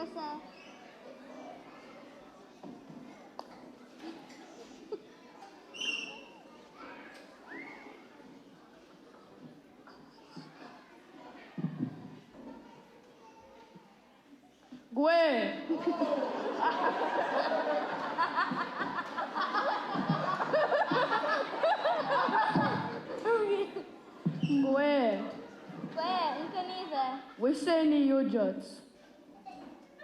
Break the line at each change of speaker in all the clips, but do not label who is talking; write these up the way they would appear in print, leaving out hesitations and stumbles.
Wisa.
Gwe. Gwe.
Gwe, nkaniza.
Wiseni yojots.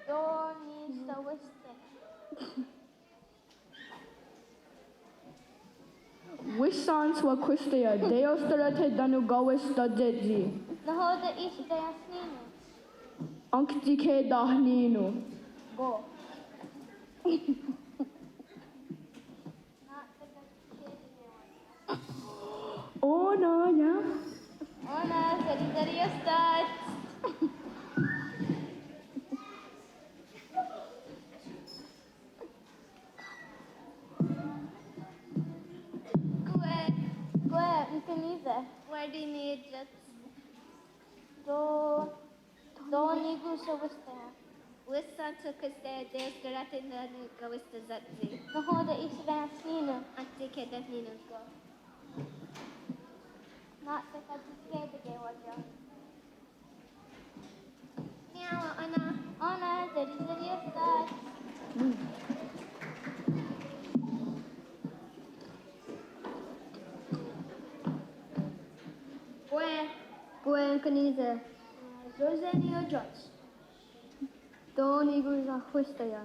Doni sa wiste.
Wisans wa kwistea. Deos tarate danu gawis dadzedzi.
Nahoda ishi dayasnino.
Anktike dahnino.
Go.
Ona ya.
Ona, zari ostat. Gwe, nkaniza. Wadi ni jats. Doni gusa wiste.
Wissa tukiste des garate nanu gawista zatzi.
Nahoda ishi dayasnino.
Antike defninu go.
Not the Katikade waja.
Niawa ana.
Ona, zari ostat.
Gwe nkaniza. Zozeni ojots. Doni guza huistaya.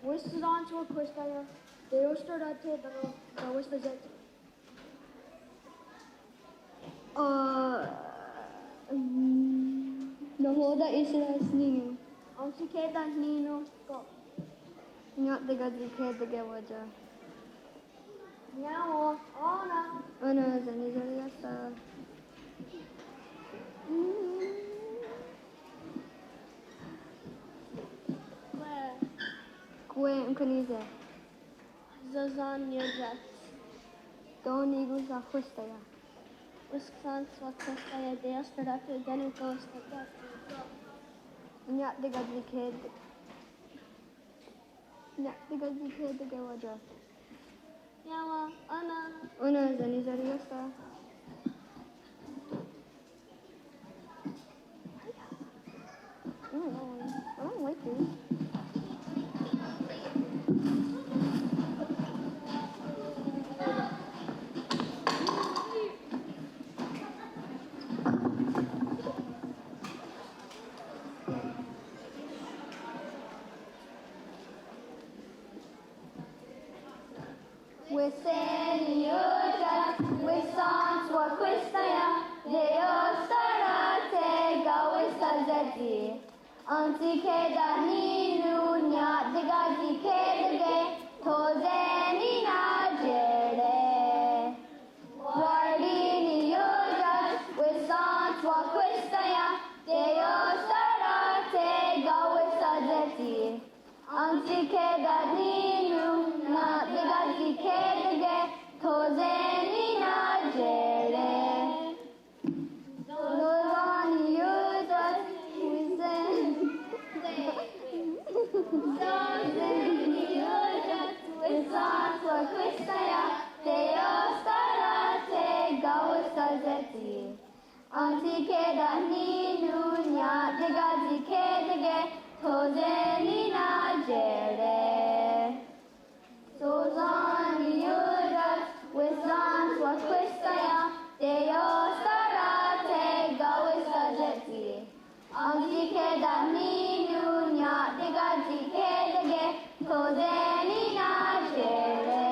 Wisdom to Quistaya. Deus Torate, the Wista Jet.
Nahoda isla sninu.
Antikeda Nino. Go.
Nyat de gadrike de gewaja.
Niawo. Ona.
Ana zani zariasa. Gwe nkaniza.
Zazan Yojats.
Doni guza huistaya.
Wisdom to Quistaya. Deus Torate, Denu Ghost of Death.
Nyat de gadrike de gewaja.
Niawa. Ona.
Ana zani zariasa. I don't like this.
Wiseni Yojats. Wisdom to Quistaya. Deus Torate, Gawista Zeti. Antikeda Ninu. Nyat de Gadikede. Tozeni na jere. Guardini Yojats. Wisdom to Quistaya. Deus Torate, Gawista Zeti. Antikeda Ninu. Nyat de Gadikede. Tozeni na jere. Zozani Yojats. Wisdom to Quistaya. Deus Torate, Gawista Zeti. Antikeda Ninu. Nyat de Gadikede. Tozeni na jere. Zozani Yojats. Wisdom to Quistaya. Deus Torate, Gawista Zeti. Antikeda Ninu. Nyat de Gadikede. Tozeni na jere.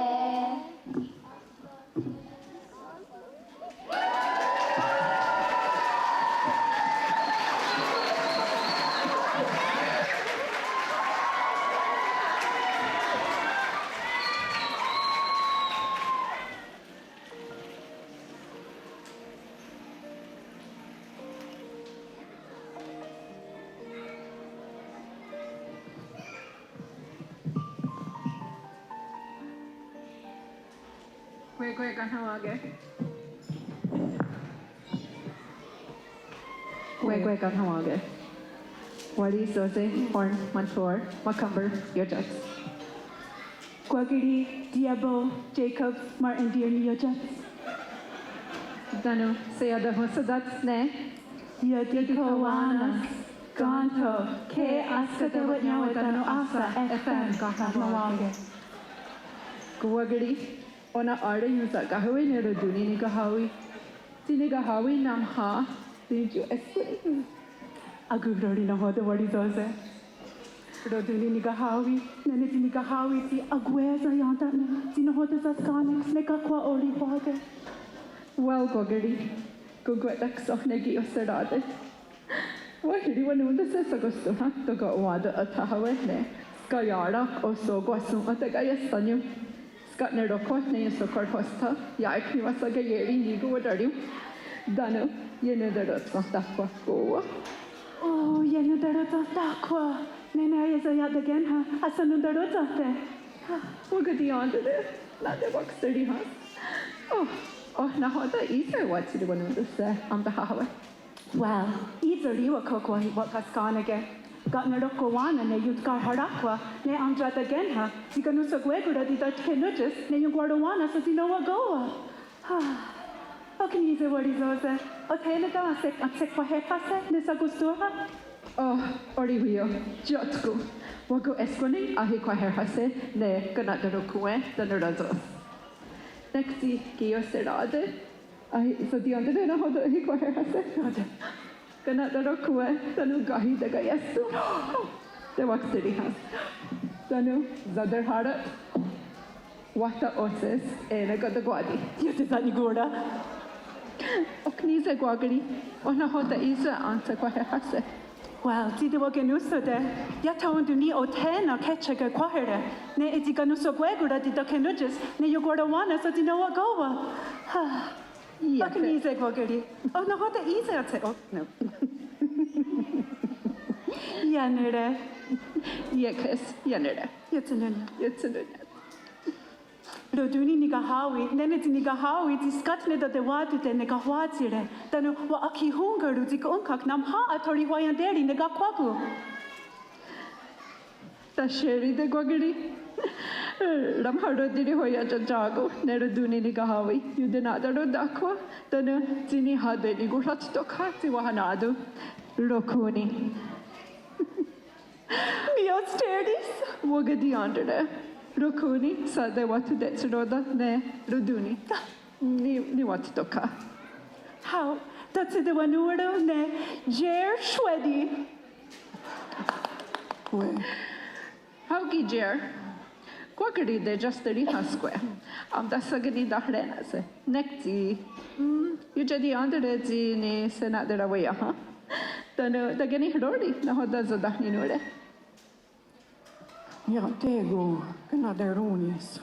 Gwe kanhawage. Gwe kanhawage.
Wadi, Zose, Horn, Montour, Macumber, your judge.
Gwagiri, Diabo, Jacob, Martin, dear Nioja.
Danu, Sayada Hosadat, Ne,
Yadikawanas, Ganto, Ke Askadawat Yawadano Asa, FM, Gahamawage.
Gwagari, Ona Arda Yusa Gahawi, Nero Duni Gahawi, Tini Gahawi, Namha, did you escape?
Agurori na hoda wadi doze. Roduni ni gahawi, nene ni gahawi ti agweza yanta ne. Tino hoda zaskanex ne kakwa ori hoge.
Well, Gwagari, Gugwetak Sohnegi Oserade. Wahiri Wanunda says Augusto, to go wada Atahawe, Skayara, also Guasum Atagayastanu, Scotneroko, ne Sokor Hosta, Yaki Wasagayeri, Nigo Wadarium, Dano, Yenederot, Goa.
Oh, yena darota takwa. Nene is a yad again ha. Asanu darota te.
Wagadi under there, not the box 30 house. Oh, now the Easter what's the one of the on the highway.
Well, either you a kokwa what kaskanage. Got Nerokwana, ne Yutka Harakwa, ne Andrat again ha. Sikanusa Gwegura di that Kenujas, ne Yuguardawana, so you know what go. How can you say what is over? Okay, a sec for Hefase, Nisagustura?
Oh, Orivio, Jotku. Wago Esconi, Ahikwa Herhase, ne Ganadaroque, the Nerazos. Nexti, Gio Serade. I so the under the Hodo Hikwa Herhase. Ganadaroque, the Nugahi, the Gayasu. The Wax City House. Danu, Zadarhara. Wata Oses, and I got the Guadi.
You did that, Nigura.
Oknize Gwagari, Ona Hoda Isa answer Quahase.
Well, Tidi Waganuso de, Yatawan do ni otena ketchaka quahera, ne etiganuso guegura di the Kenujas, ne Yuguardawana, so you know what go. Bakanize Gwagari. Oh, no, what the easy at oh, no. Yanere.
Yekes, Yanere.
Yetsunun. Roduni ni gahawi, nene ti ni gahawi, ti skatne da dewatu te ne gahwatire, tanu wa aki hungaru ti unkak nam ha atori wayanderi ne gakwaku.
Tasheri de Gwagari. Ramharo did Hoya Jago, Neroduni ni Gahawi, you did not Dakwa, then Tini had the Nigurat Tokati Wahanadu, Rokuni.
Me austerities?
Wagadi under there. Rokuni, Sade what to Detsuroda, ne, Roduni. Ni what toka.
How? That's the one who ne, Jer Shwedi.
How Gijer? Quakeri de just the Riha Square. That's a gani dahrenas. Nekti. You jadi under the Zini Senat away, huh? The Gani Hurodi, no, does the Dahinure.
Ja, tego kanaderonis.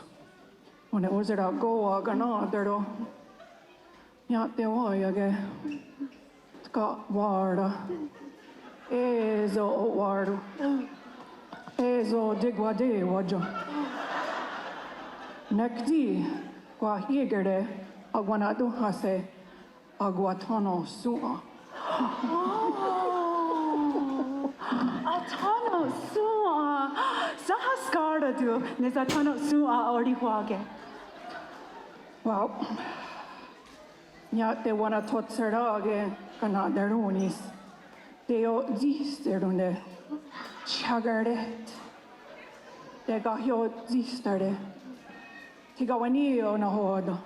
On it was it a goa ganadero. Ja, te voyage. Ska varda. Ezo varu. Ezo digwade wajo. Nekti qua higere aguanado hase aguatano sua.
Atano sua. Sahaskarda do, Nesatano sua orihuage.
Well, ja, te wanna totserage kanaderonis. Teo zisterunde. Chagaret. Te gahio zisterde. Tigawanio na hodo.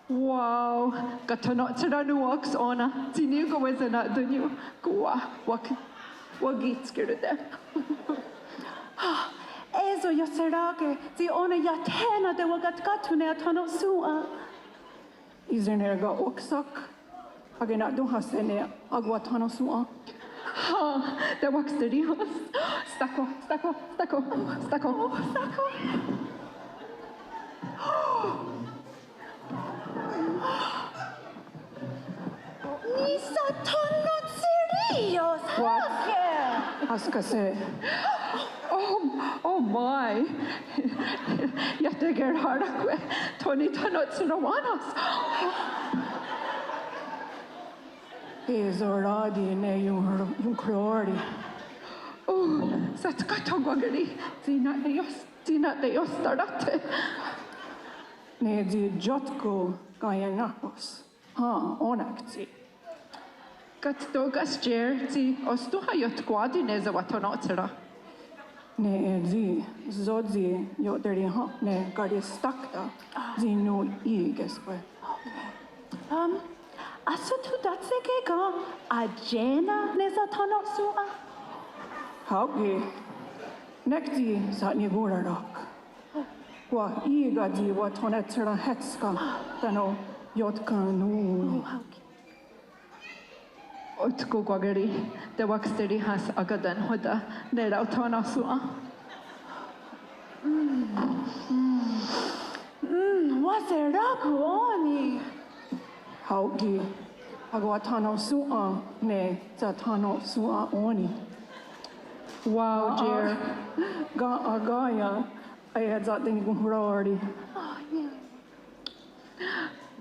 Wow, Gatanot Seranuox ona, Tinigo was not the new Gua, what gets scared there.
Ezo yaserage, the ona yatena de wagatgatune atano sua.
Izenerga oksak. Agena do hasene aguatano sua.
Ha, the wax the Rios. Stacco.
Nisa tonno serios.
What? Askase.
Oh my. Yet get hard Tony Tanots and Owanos.
Ezoradi ne yung crori.
Satkato gwagari, tina Dios starate.
Ne di jotko gayanakos. Ha, onakti.
Kattogas jer, ti ostuha jot gwadi neza watonotera.
Ne di zodzi yoderi ha, ne gari stakta. Di no igeswe.
Aso tu datseke ka ajena neza tano sua.
Haugi. Nekti satni gurarak. Wa iga di watonetera hetska. Tano jotka nu.
Otko gwagari, de waxteri has agadan hoda, ne rautana sua.
Waseraku oni.
Haugi. Agwatano sua ne zatano sua oni.
Wow, jer.
Ga agaya. Ay zating gurori.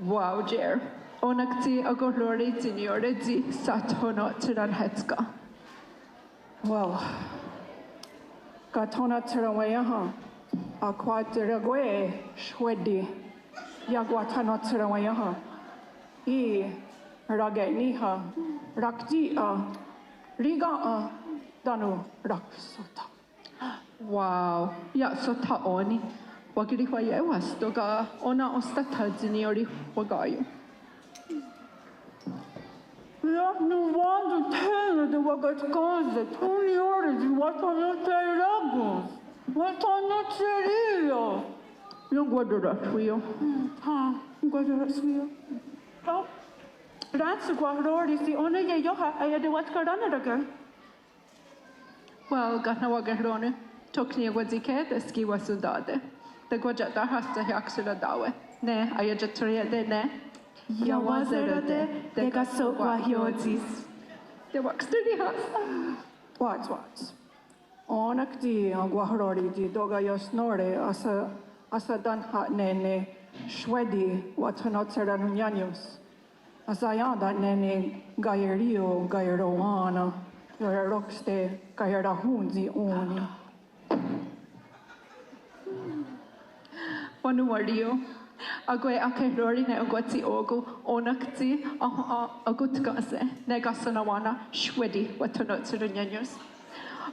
Wow, jer. Onakti agorlori tiniore di satono tiran hetska.
Well, Katona Terawayaha, Aquaterague, Shwedi, Yaguatano Terawayaha, Rageniha, Raktia, Riga, Danu, Raksota.
Wow, ya sota oni. Wagiri kwa yewas doga ona ostata tiniori wagayo.
Ja nu wonder tele de wagat kaze, tuni ore di watano teragos. Watano terio.
Yung guadura tuyo.
Ha, guarda suyo. Oh, Ratsu guardori si ona ye yoha ay de wat karana daga.
Well, gana wagarone. Tokni agwadike deski wasudade. De gwajata hasta hiaksula dawe. Ne, ayajaturia de ne.
Yawazerode, de gaso wahiozis.
De waxteri has.
What? Onak di Guahrori di Doga Yosnore asa danha nene Shwedi Watanotera Nunyanius. Asayanda nene Gayerio Gayerowana, Roxte Gayerahunzi Oni.
Wanuario. Agwe akerori ne agwati ogo onakti agutkase ne gasanawana shwedi watonotsurunyanyos.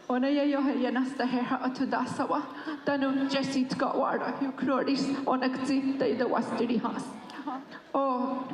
Ona yoha yanasta herha atudasawa danu jesit gawara ukloris onakti de wastiri has. Oh.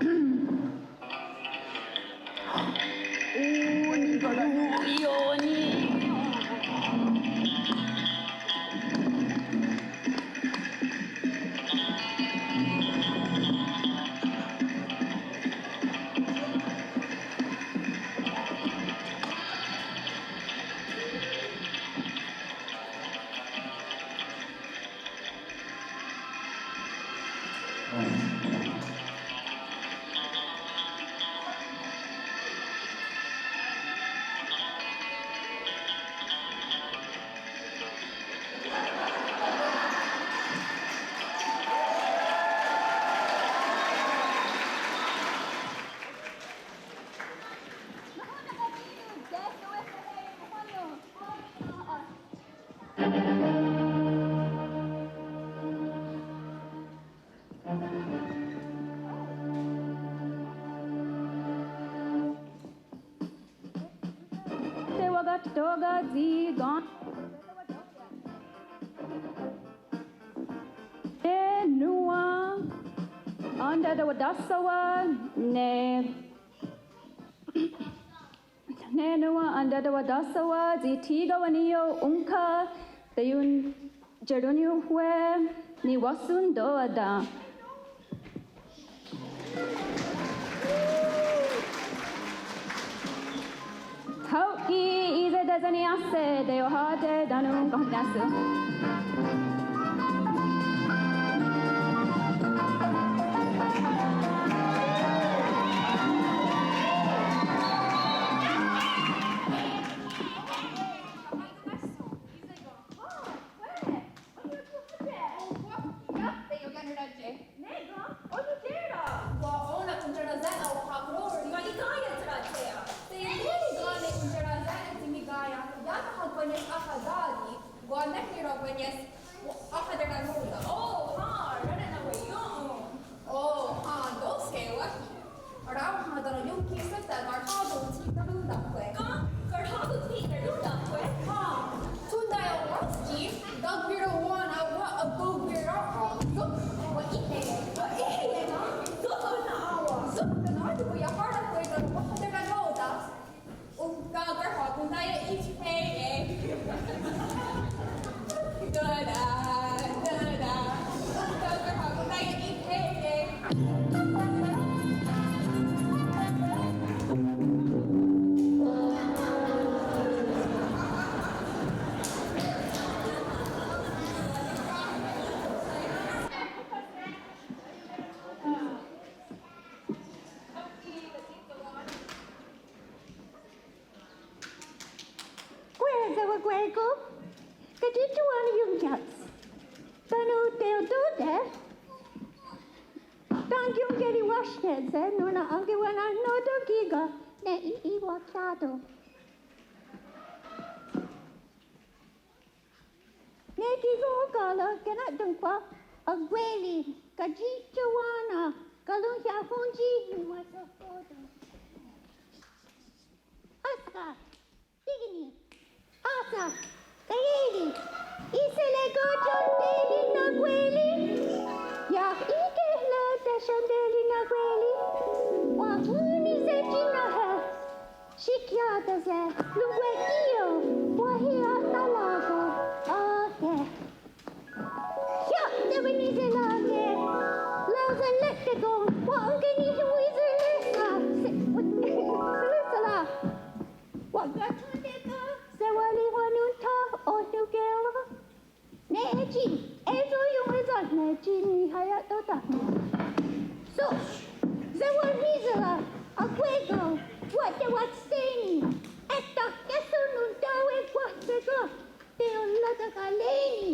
Doga zi gon. Ne nua anda da wadasawa ne nua anda da wadasawa zi tiga waniyo unka dayun jarunyu hue ni wasun doada. Hauki ize dezaniase de ohade danu gognasu.
Gaya,
gwego. Kadito an yung jats. Tanu teo dude. Thank you geri washnedze. Nuna ange wana no do giga. Ne I wakado. Ne gigo gala kena dungpa. Agweli. Kadito wana. Kalung ya funji. Wasa fodo. Aska. Digini. Asa. Kayeli. Isele gojon deli nagweli. Ya ike la deshandeli nagweli. Wa uni se jinaha. Shikyata se. Lungwekio. Wahia talago. Ake. Ya dewini se lage. Lauza lettego. Wa ungeni huize lesa. Selisala. Wa gatundeka. Sewali wanunta. Onugela. Neji. Ezo yung result neji ni hayato ta. So, zewa rizala. Akwego. What steni. Etta kesunun dawe kwatega. Teo lata kaleni.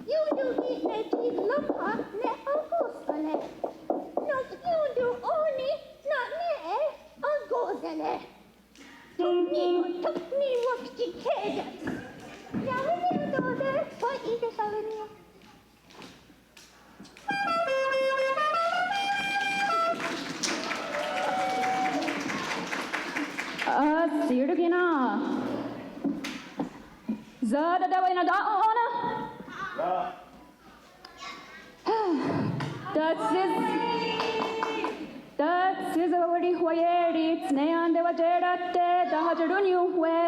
Yudu hit neji lapa ne agosale. Not yudu oni. Not ne agosale. Tukni wakti kedas. Yawini udode. What ite salenia?
Sirugina. Zada dawina daona. That's is a word huayeri. It's neon de wajerate. The hajadunyu hue.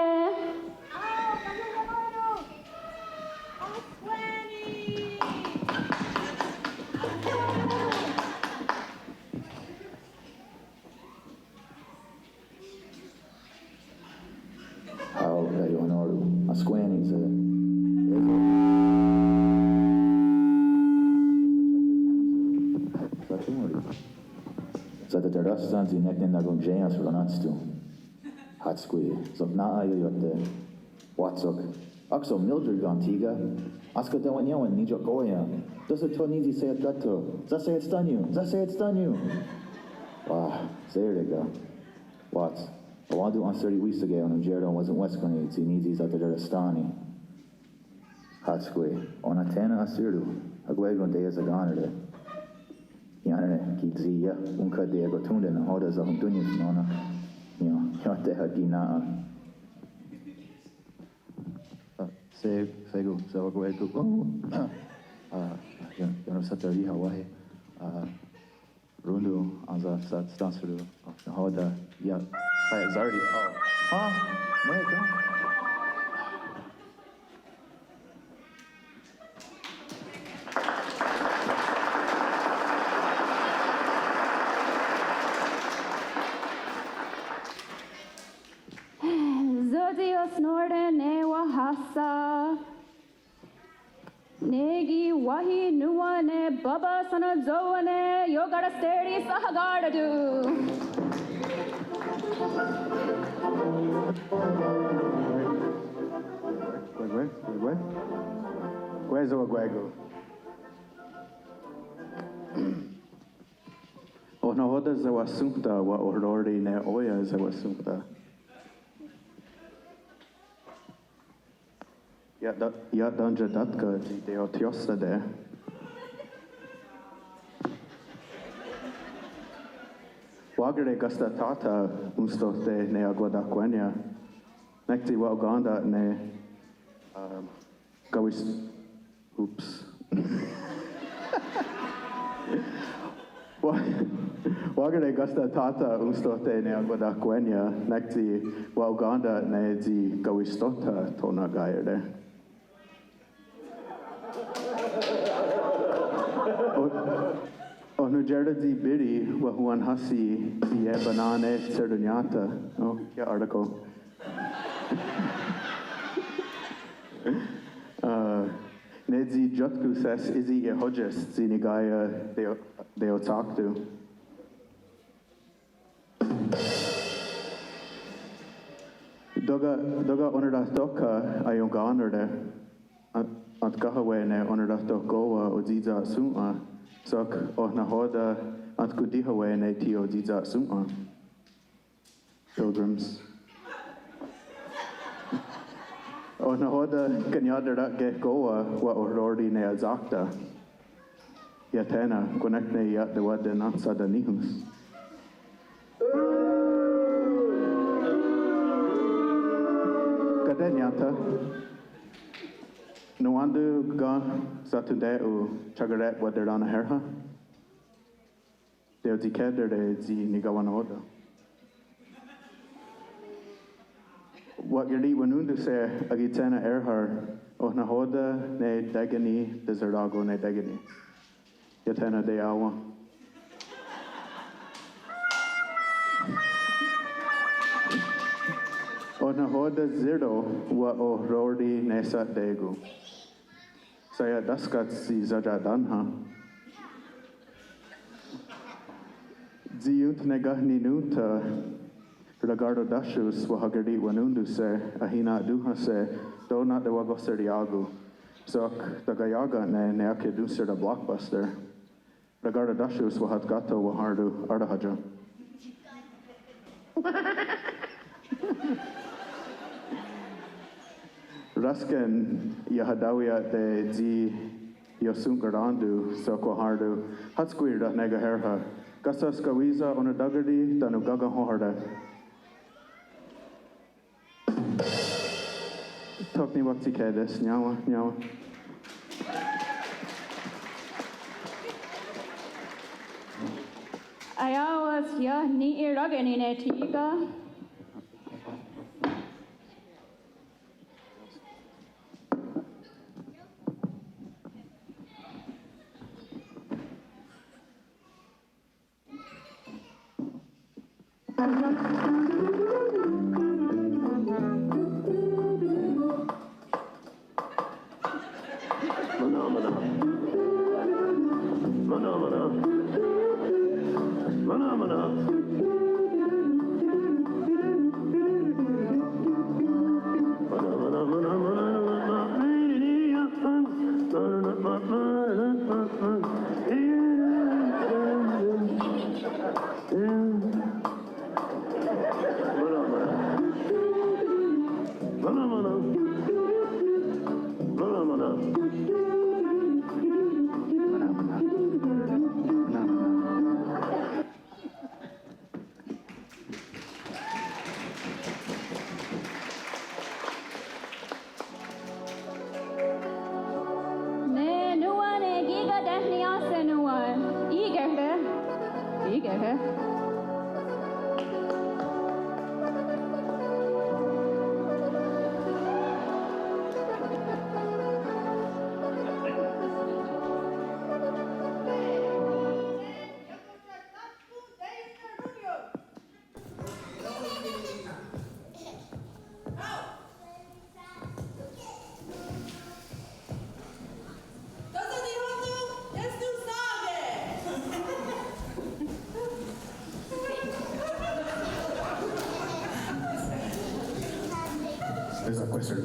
How you honor Asquanis. So that the rest of the neck in the room James Ronatstu. Hot squee. So na ayo yote. Watsok. Akso Mildred Gantiga. Aska da wan yawan nijo goya. Does it to nizi say it gato? Zase it's done you. Zase it's done you. Wow. There you go. What? I want to do on 30 weeks ago when Jared wasn't West Cornell. It's nizi at the Derastani. Hot squee. On a tana asiru. Agwego de is a goner. Yanne kizia unka de gotunde na hoda za huntunis nona. Yote hakina. Sego so agwego. Yono satari Hawaii. Rundu anza sat stansuru. Hoda ya. It's already. Oh. Huh? There you go.
Zodios Norden Wahasa. Negi Wahi Nuane Baba Sana Zoane Yogara Steri Sahagaradu.
Where's our Guago? Oh, no, what is our Sumpta? What already ne Oya is our Sumpta? Ja, danja datka de otiosta de. Wagre gasta tata unstote ne aguada quenya. Nekti wa Uganda ne gawis. Oops. Wagre gasta tata unstote ne aguada quenya. Nekti wa Uganda ne zi gawistota tona gaire. Oh, New Jersey Biddy, Wahuan Hasi, the Banane, Serdunyata. Oh, yeah, article. Nedzi Jutku says, Izzy Yehojas, Zinigaya, they'll talk to. Doga onarda toka ayong gaanerde at gahawe ne onarda tokoa o ziza suma sok o na hoda at kudihawe ne tio ziza suma. Pilgrims. O na hoda kanyadera ge goa wa orordi ne azakta. Yatena connect ne yat de wad natsa da nihus. Kadenyata. No andu ga satunde u chagaret wader dana herha. Deo zi keder de zi nigawana hoda. Wat gerdi wanundu se agitena erhar o na hoda ne degani deserago ne degani. Yatena de awa. O na hoda zero wa o rordi nesa degu. Saya daskat si zaja danha. Ziyut negahni nuta Ragardo dashus wahagardi wanundu se ahina duha se donat de wagoser diagu. Sok tagayaga ne neake duser da blockbuster. Ragardo dashus wahat gato wahardu ardahaja. Rasken yahadawia de zi yosunkarandu sok wahardu hatskuir da nega herha. Gasas kawiza onaдагарdi danu gaga hoharda. Tokni wakti kedes, nyawa, nyawa.
Ayawas ya ni iragani ne tiga.
Esa question.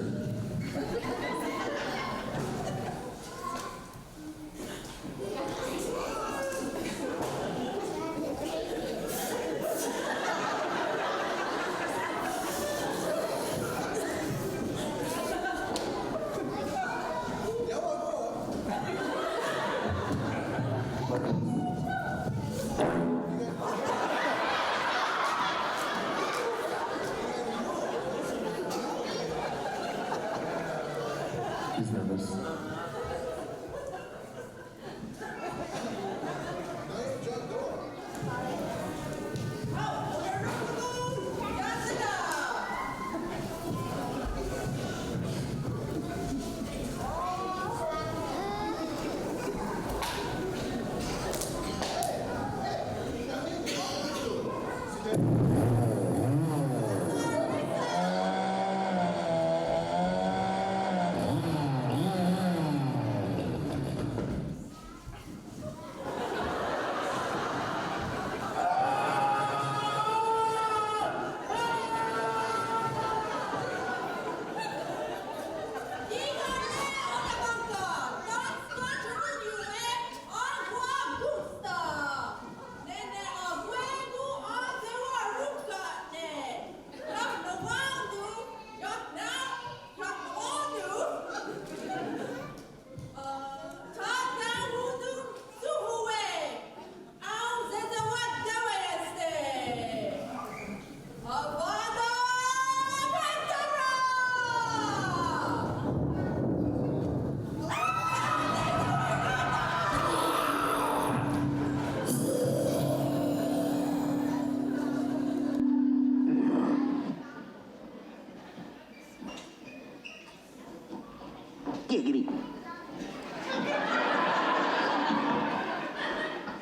giggity.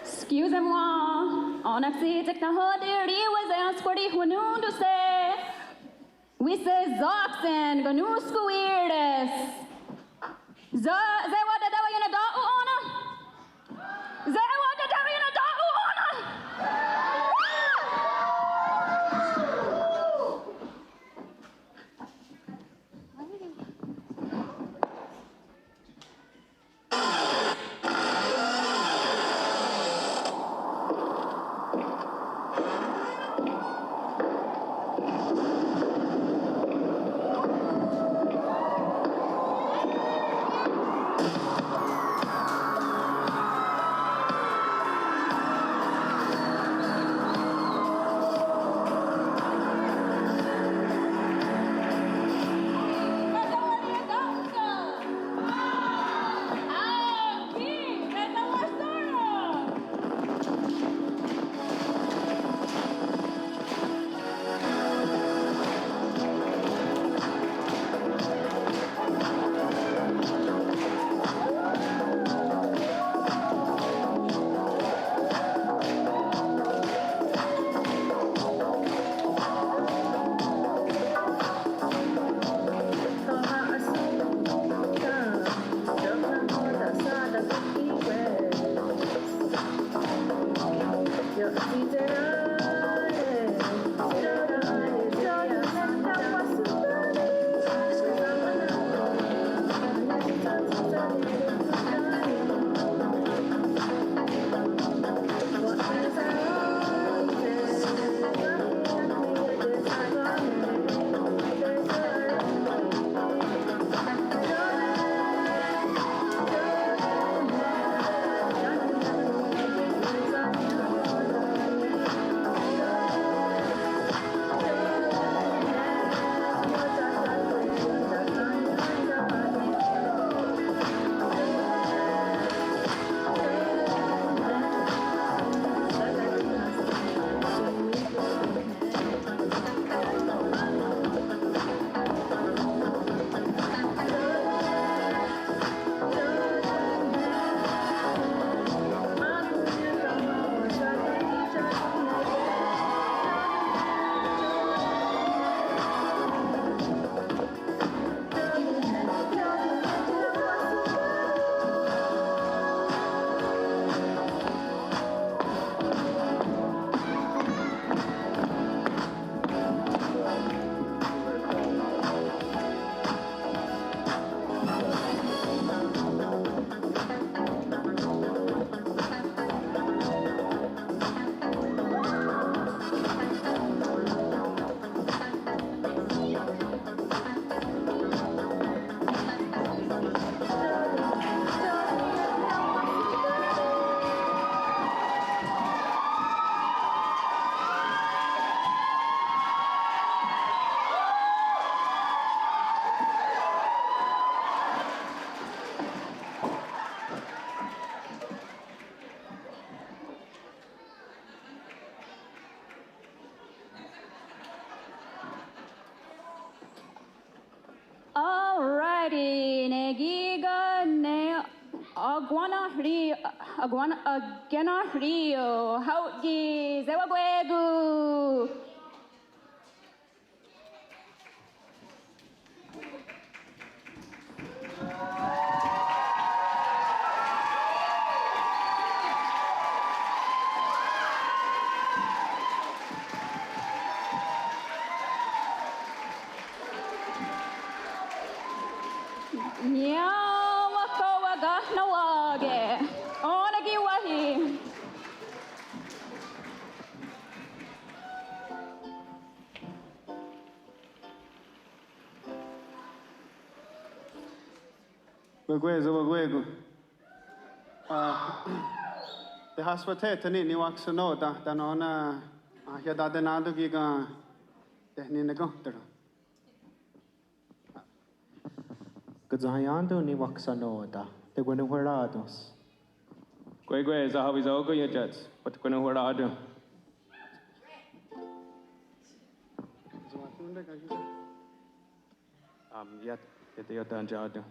Excusez-moi, on a fait technologie was asked for the who to say. We say Zoxen, Ganu Squeerdes. Ze what the devil in a dog honor? Ze what the devil in a dog honor? Alrighty, negiga ne agana rio, haugi, zewaguegu. Nawage, onagi wahi.
Wegwegu. The hospital ni wakso no da nona ya da denado giga tehni negontero.
Gazayando ni waksanoda, the Guinuerados.
Gwegwe, Zahavizogo, your jets, but Guinuerado.
Yet, the Yotanjado.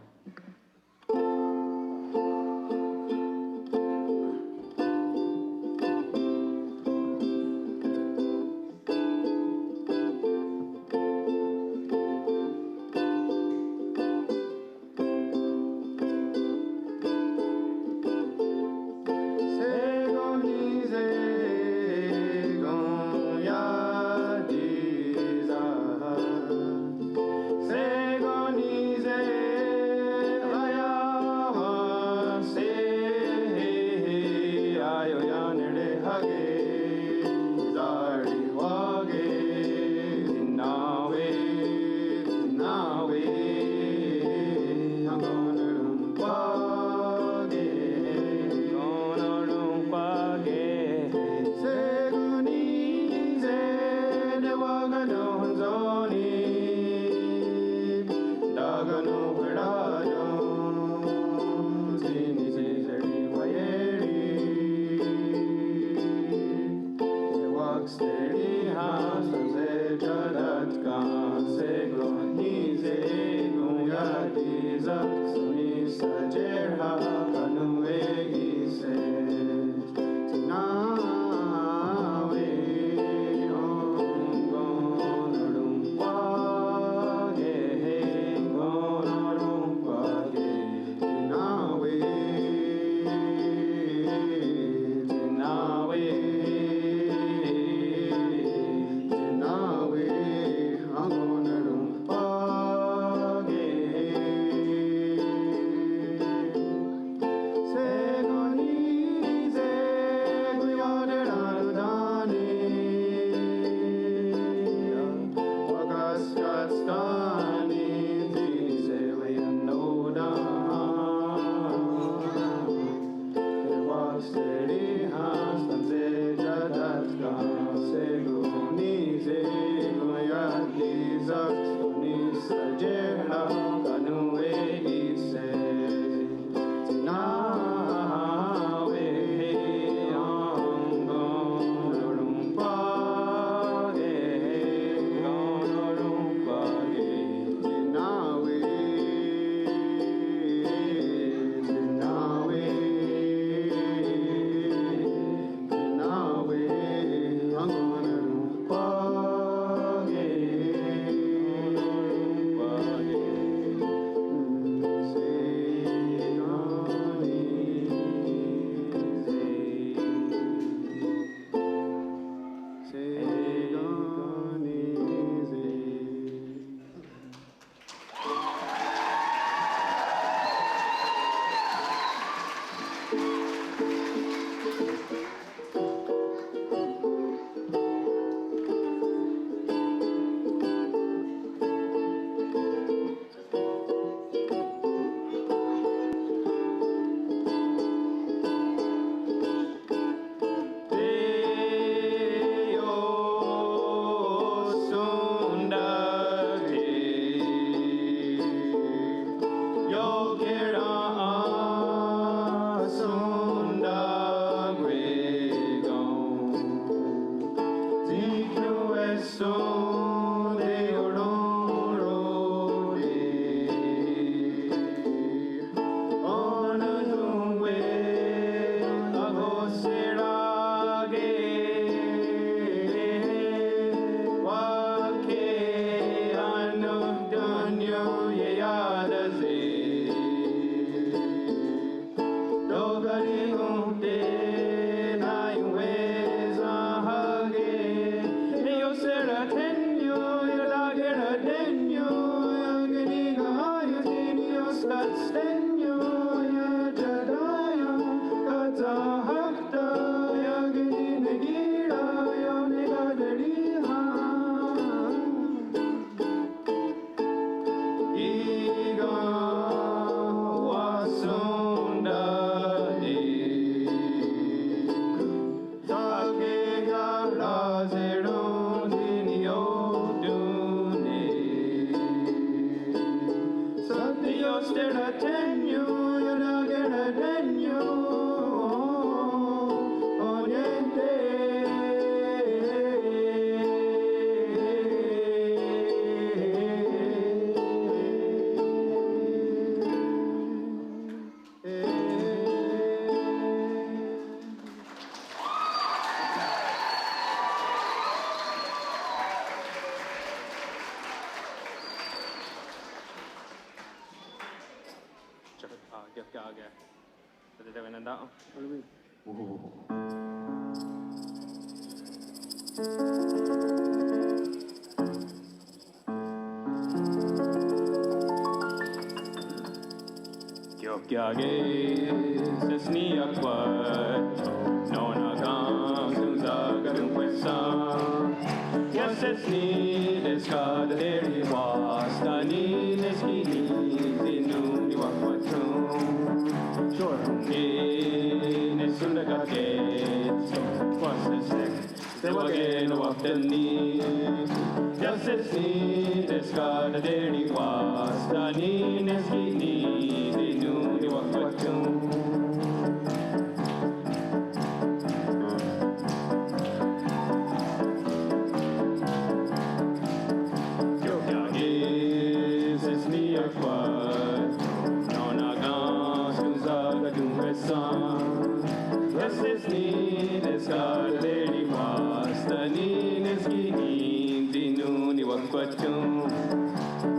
wakwatum.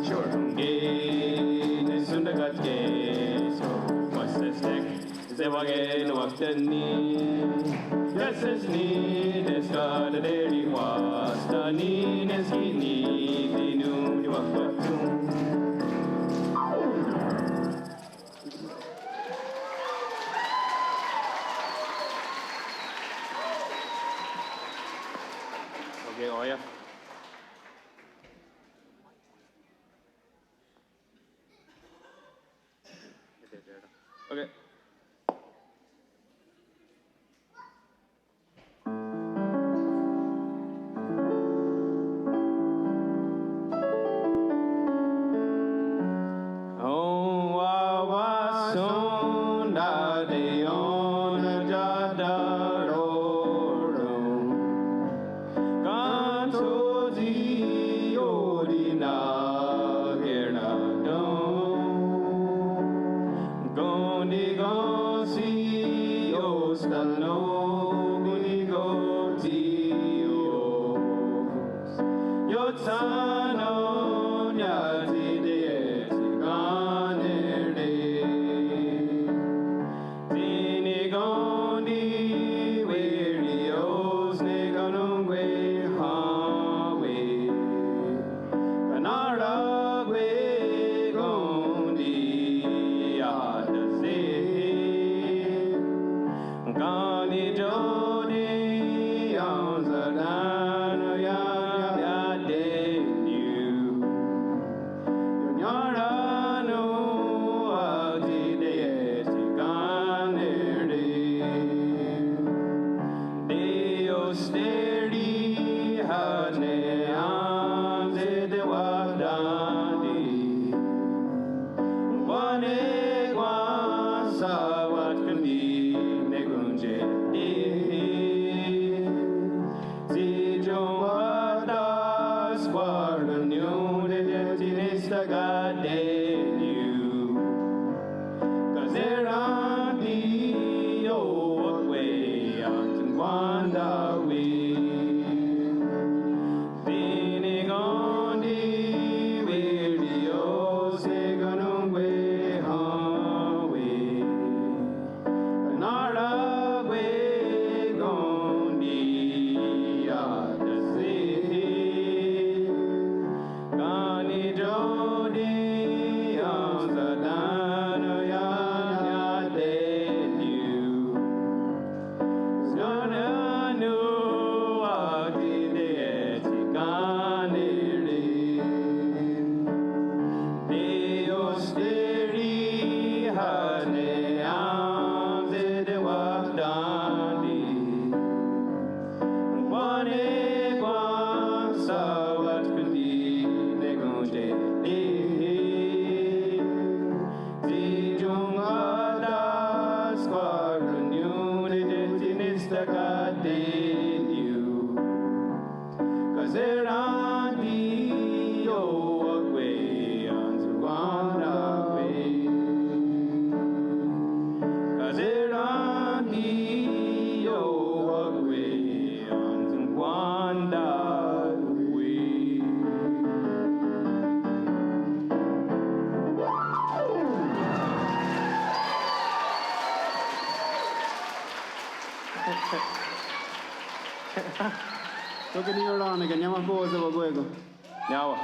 Shortunge, Nesundagatke, so what's the stack? Zewage, Waktani. Yes, it's need, it's got a daily was, the need is he need, the new wakwatum. Okay, Oya. Okay.
Toki ni orana ka nyama boza wa gwego.
Nyawa.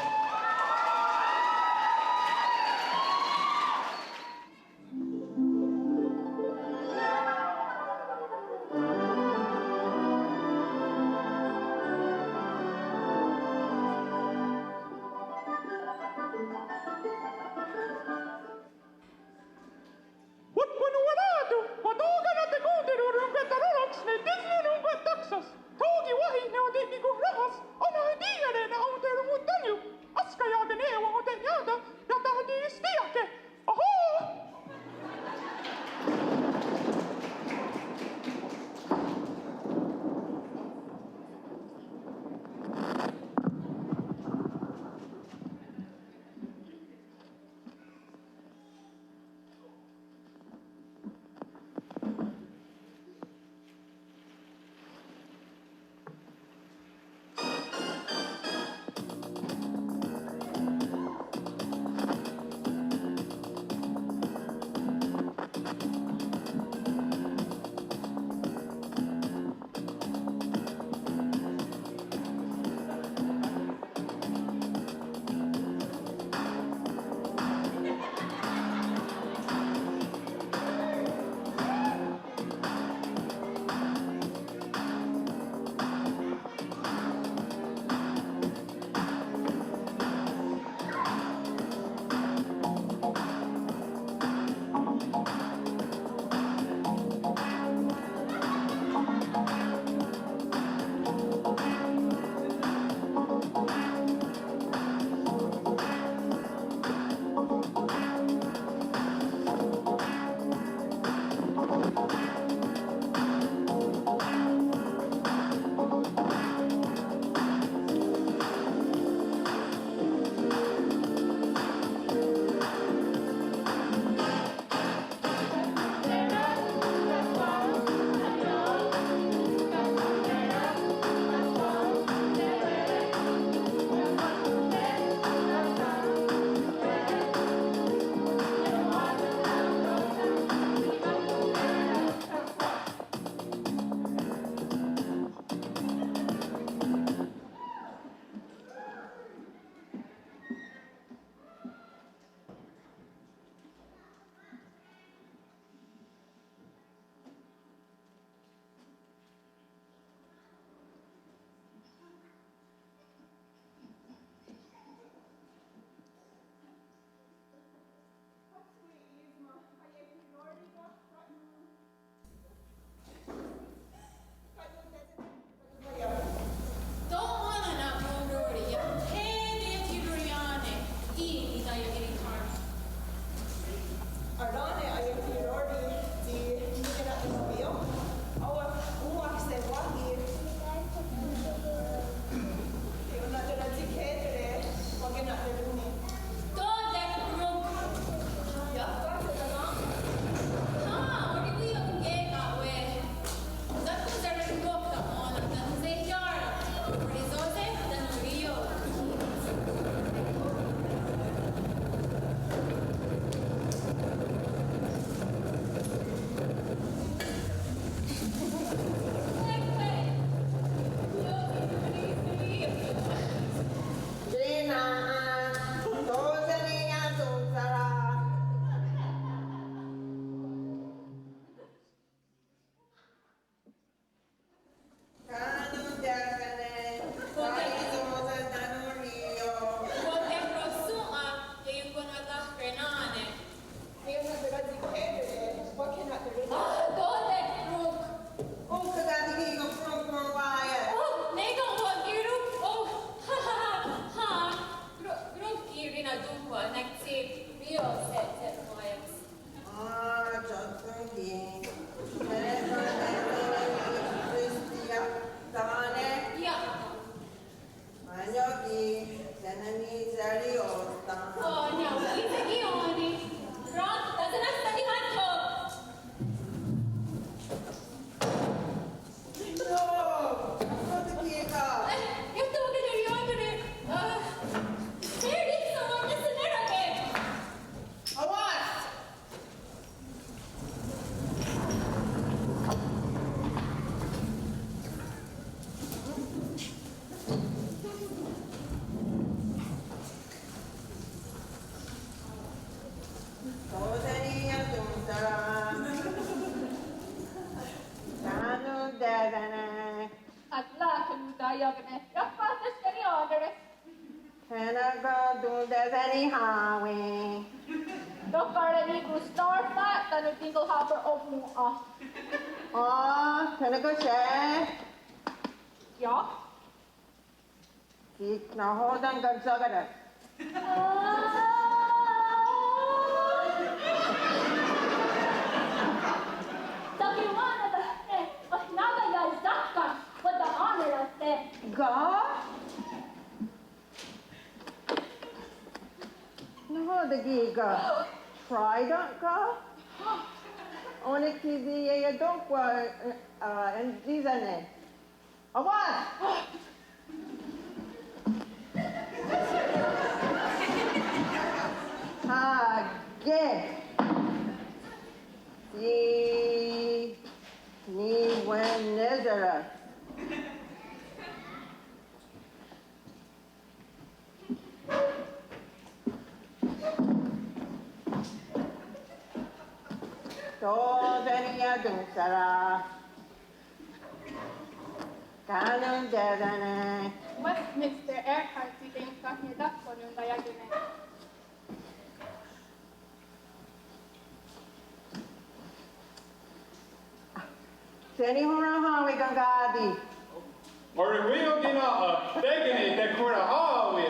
ayagane. Yakpatas kani order.
Tenaga dundazani hawe.
Dokarani ku start that tanu tingle hopper open off.
Tenaga she.
Ja.
Kik na hodan gagsagada.
Takiwana da naga ya zakka with the honor of the
Ga? No, the giga. Try don't go. Only TV ya don't wa and dizane. Awas! Ge. Ni wen nezera. Todania dunsara. Kanun dedane.
Westminster Airport sitting kahnya dak konun dayagine.
Seni hura hawi gangadi.
Or we don't get a beginning that quarter hallway.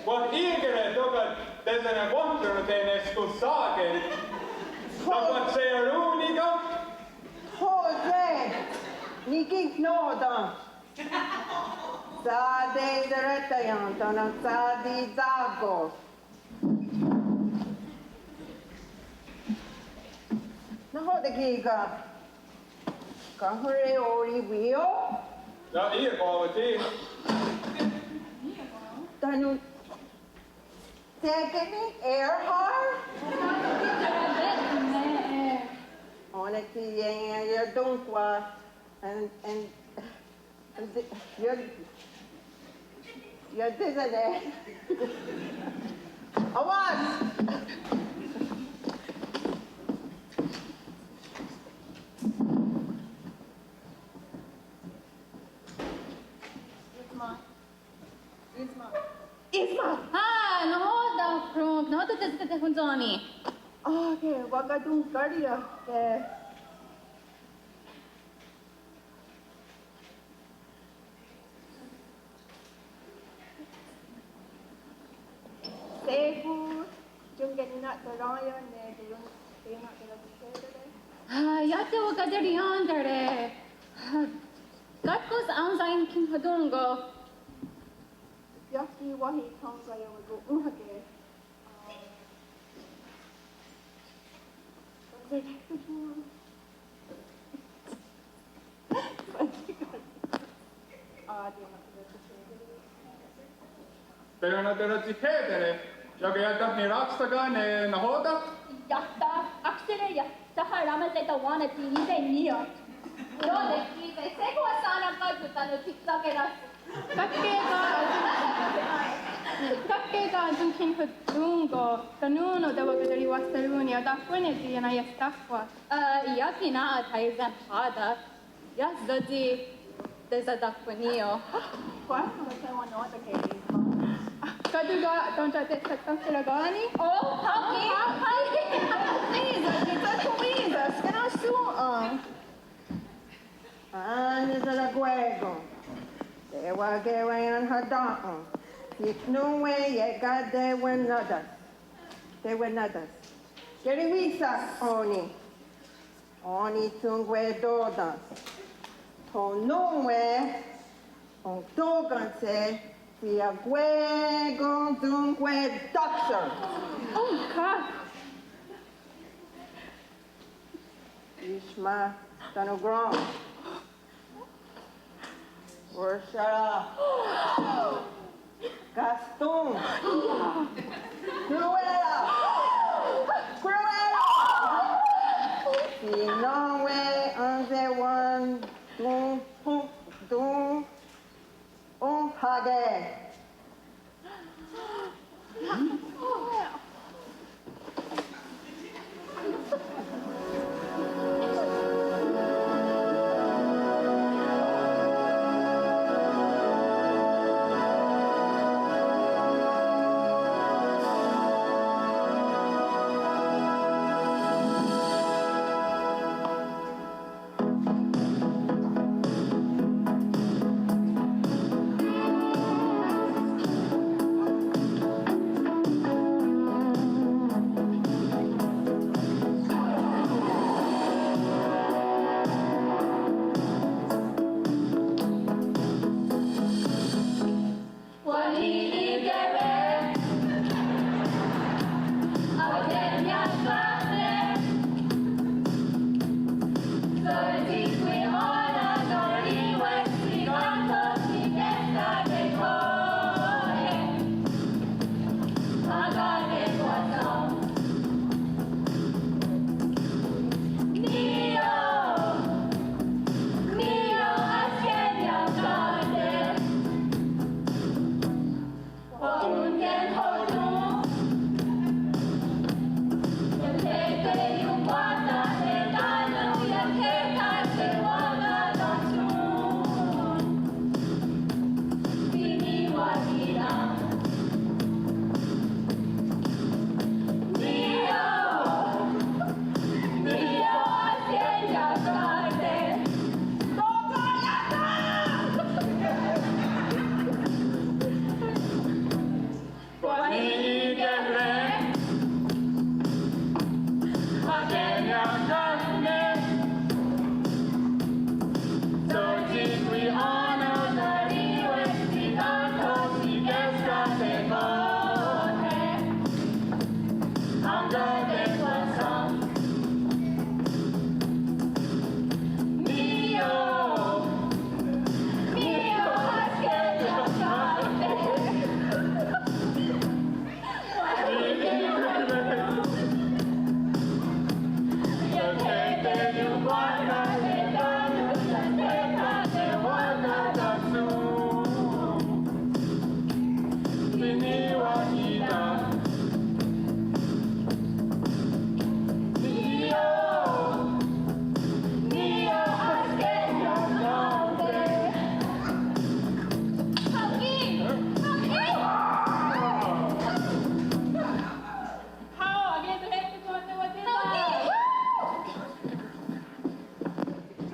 What eager doga desene wonder tene scusate. Doga se unico.
Jose, Niki Noda. Sade diretta yantana, sadi zago. Naho de giga. Kahore ori wheel.
Ja, hier quality.
Tanu. Second air hard. Honestly, you don't want and you're dizzy. Awas! Isma!
Ah, no da from no da da hunzani.
Okay, wagadung kardiya. Sebu, junggenina toraya ne diyong
Ah, yatte wo kadari andere. Gatkos anzain kin hadungo.
Yaki wahi kansaya wago uhage.
Pero na tero si Pedere. Joga yata ni rakstaga ne nahoda.
Yatta, aksere yatta harama se tawana ti ise niyo. Rode ki se seko asana ka jutano tiksa ke ras.
Takkega dunkin hudungo, kanuno da wakadari wasaruni, adafwene di yana yastafwa.
Yaki na ataizan hada. Yas dodi desadakwanio.
Quando você uma nota que ele
Kaduga, don't I take Tassiragani?
Oh,
comidas, que nós suam. Anis la guego. They were going her down. If no way, you got there were nothers. They were nothers. Kerivisa oni. Oni tungwe dodas. To nowhere. On togan se. Tia guego tungwe doctor.
Oh, God.
Ishma Tanogron. Ursula. Gaston. Cruella. Cruella. Si non way on the one dun on hage.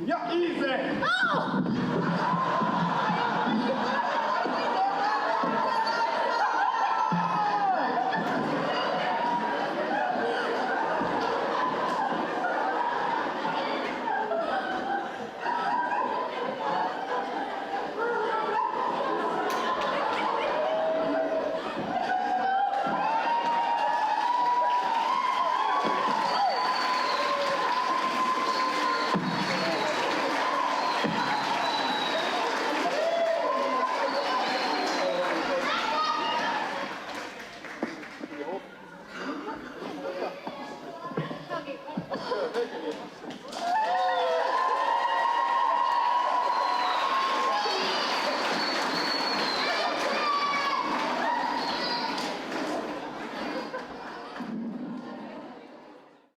Yeah, easy.
Oh!